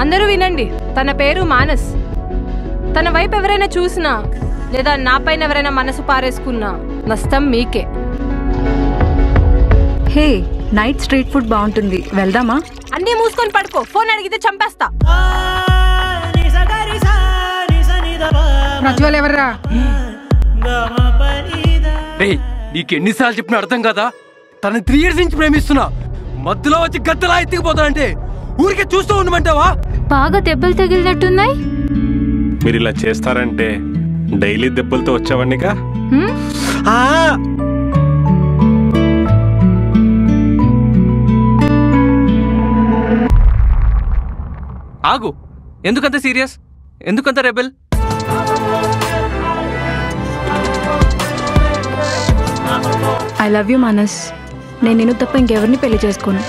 అందరూ వినండి, తన పేరు మానస్. తన వైపు ఎవరైనా చూసినా లేదా నా పైన ఎవరైనా మనసు పారేసుకున్నా నష్టం మీకే. హే, నైట్ స్ట్రీట్ ఫుడ్ బాగుంటుంది, వెళ్దామా? అన్నీ మూసుకొని పడుకో, ఫోన్ అడిగితే చంపేస్తా. ప్రజ్వల్ ఎవర్రా? నీకెన్నిసార్లు చెప్పిన అర్థం కదా? తన 3 years నుంచి ప్రేమిస్తున్నా, మధ్యలో వచ్చి గద్దలా ఎత్తుకుపోతానంటే ఊరికే చూస్తూ ఉండమంటావా? బాగా దెబ్బలు తగిలినట్టున్నాయి. మీరు ఇలా చేస్తారంటే డైలీ దెబ్బలతో వచ్చావన్నీగా. ఆగు, ఎందుకంత సీరియస్? ఎందుకంత rebel? I love you Manas. నేను నిన్ను తప్ప ఇంకెవరిని పెళ్లి చేసుకోను.